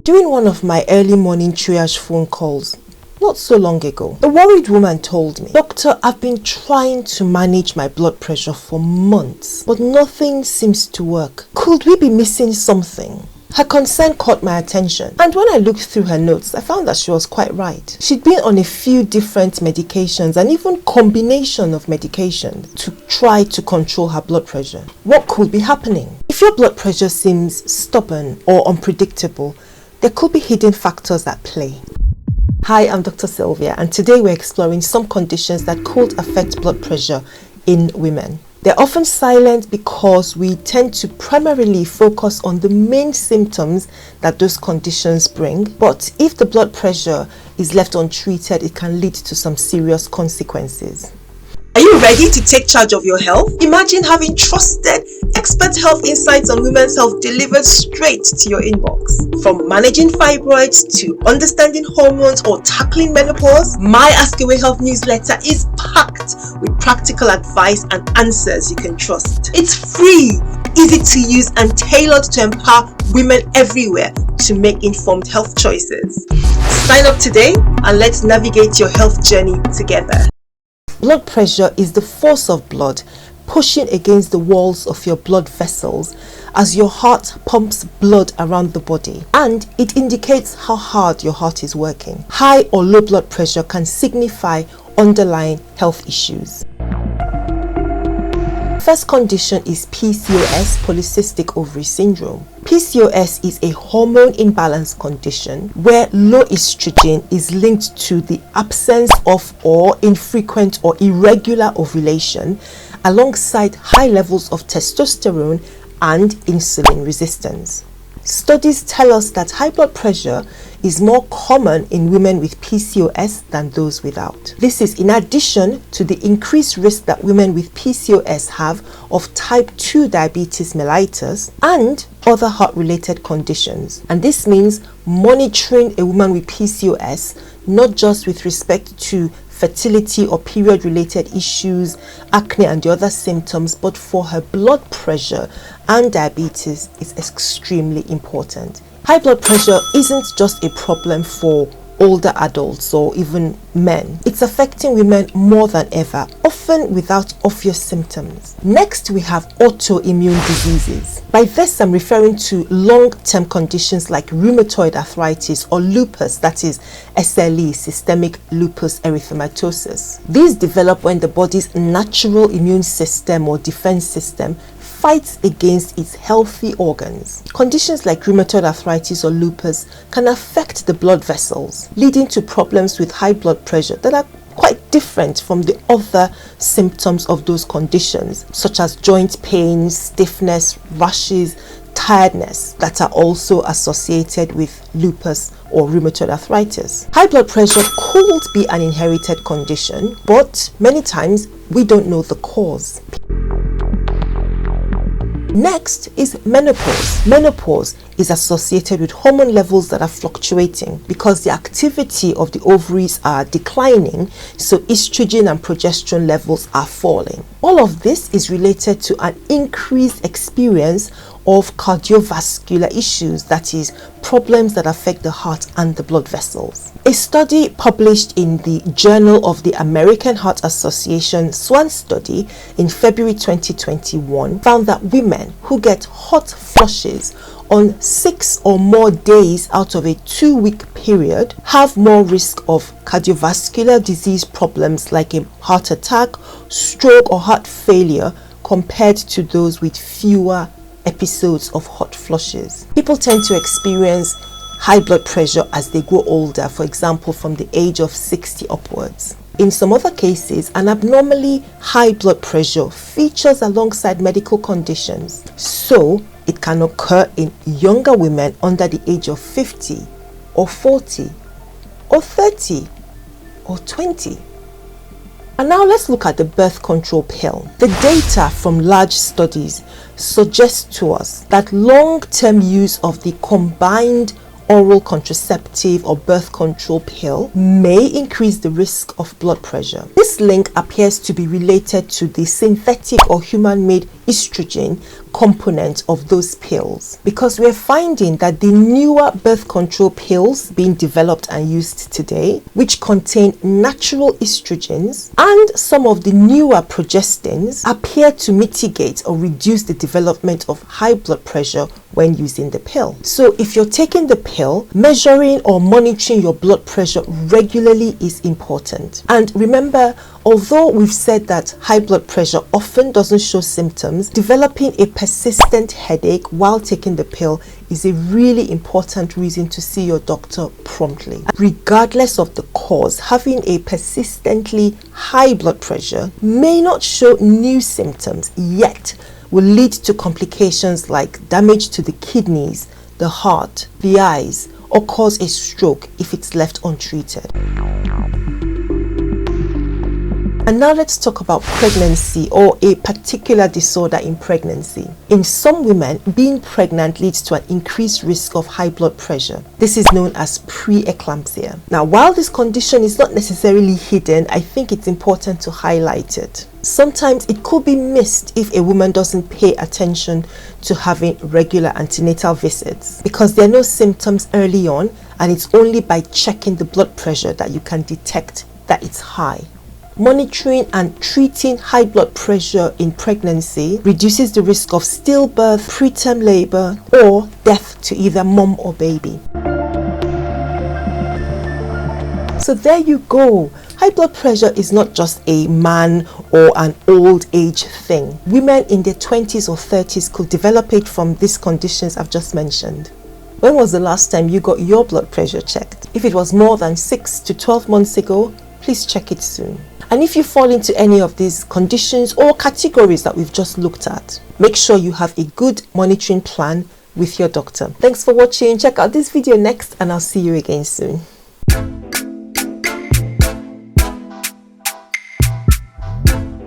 During one of my early morning triage phone calls, not so long ago, a worried woman told me, "Doctor, I've been trying to manage my blood pressure for months, but nothing seems to work. Could we be missing something?" Her concern caught my attention, and when I looked through her notes, I found that she was quite right. She'd been on a few different medications and even combination of medications to try to control her blood pressure. What could be happening? If your blood pressure seems stubborn or unpredictable, there could be hidden factors at play. Hi, I'm Dr. Sylvia, and today we're exploring some conditions that could affect blood pressure in women. They're often silent because we tend to primarily focus on the main symptoms that those conditions bring. But if the blood pressure is left untreated, it can lead to some serious consequences. Are you ready to take charge of your health? Imagine having trusted expert health insights on women's health delivered straight to your inbox. From managing fibroids to understanding hormones or tackling menopause, my AskAwayHealth newsletter is packed with practical advice and answers you can trust. It's free, easy to use, and tailored to empower women everywhere to make informed health choices. Sign up today and let's navigate your health journey together. Blood pressure is the force of blood pushing against the walls of your blood vessels as your heart pumps blood around the body, and it indicates how hard your heart is working. High or low blood pressure can signify underlying health issues. First condition is PCOS, polycystic ovary syndrome. PCOS is a hormone imbalance condition where low estrogen is linked to the absence of or infrequent or irregular ovulation, alongside high levels of testosterone and insulin resistance. Studies tell us that high blood pressure is more common in women with PCOS than those without. This is in addition to the increased risk that women with PCOS have of type 2 diabetes mellitus and other heart-related conditions. And this means monitoring a woman with PCOS, not just with respect to fertility or period-related issues, acne and the other symptoms, but for her blood pressure and diabetes is extremely important. High blood pressure isn't just a problem for older adults or even men. It's affecting women more than ever, often without obvious symptoms. Next, we have autoimmune diseases. By this, I'm referring to long-term conditions like rheumatoid arthritis or lupus, that is SLE, systemic lupus erythematosus. These develop when the body's natural immune system or defense system fights against its healthy organs. Conditions like rheumatoid arthritis or lupus can affect the blood vessels, leading to problems with high blood pressure that are quite different from the other symptoms of those conditions, such as joint pain, stiffness, rashes, tiredness that are also associated with lupus or rheumatoid arthritis. High blood pressure could be an inherited condition, but many times we don't know the cause. Next is menopause. Menopause is associated with hormone levels that are fluctuating because the activity of the ovaries are declining, so estrogen and progesterone levels are falling. All of this is related to an increased experience of cardiovascular issues, that is, problems that affect the heart and the blood vessels. A study published in the Journal of the American Heart Association SWAN study in February 2021 found that women who get hot flushes on 6 or more days out of a 2-week period have more risk of cardiovascular disease problems like a heart attack, stroke or heart failure compared to those with fewer episodes of hot flushes. People tend to experience high blood pressure as they grow older, for example from the age of 60 upwards. In some other cases, an abnormally high blood pressure features alongside medical conditions, so it can occur in younger women under the age of 50 or 40 or 30 or 20. And now let's look at the birth control pill. The data from large studies suggests to us that long-term use of the combined oral contraceptive or birth control pill may increase the risk of blood pressure. This link appears to be related to the synthetic or human-made estrogen component of those pills, because we're finding that the newer birth control pills being developed and used today, which contain natural estrogens, and some of the newer progestins, appear to mitigate or reduce the development of high blood pressure when using the pill. So if you're taking the pill, measuring or monitoring your blood pressure regularly is important. And remember, although we've said that high blood pressure often doesn't show symptoms, developing a persistent headache while taking the pill is a really important reason to see your doctor promptly. Regardless of the cause, having a persistently high blood pressure may not show new symptoms yet will lead to complications like damage to the kidneys, the heart, the eyes, or cause a stroke if it's left untreated. And now let's talk about pregnancy, or a particular disorder in pregnancy. In some women, being pregnant leads to an increased risk of high blood pressure. This is known as preeclampsia. Now, while this condition is not necessarily hidden, I think it's important to highlight it. Sometimes it could be missed if a woman doesn't pay attention to having regular antenatal visits, because there are no symptoms early on, and it's only by checking the blood pressure that you can detect that it's high. Monitoring and treating high blood pressure in pregnancy reduces the risk of stillbirth, preterm labor, or death to either mom or baby. So there you go. High blood pressure is not just a man or an old age thing. Women in their 20s or 30s could develop it from these conditions I've just mentioned. When was the last time you got your blood pressure checked? If it was more than 6 to 12 months ago, please check it soon. And if you fall into any of these conditions or categories that we've just looked at, make sure you have a good monitoring plan with your doctor. Thanks for watching. Check out this video next, and I'll see you again soon.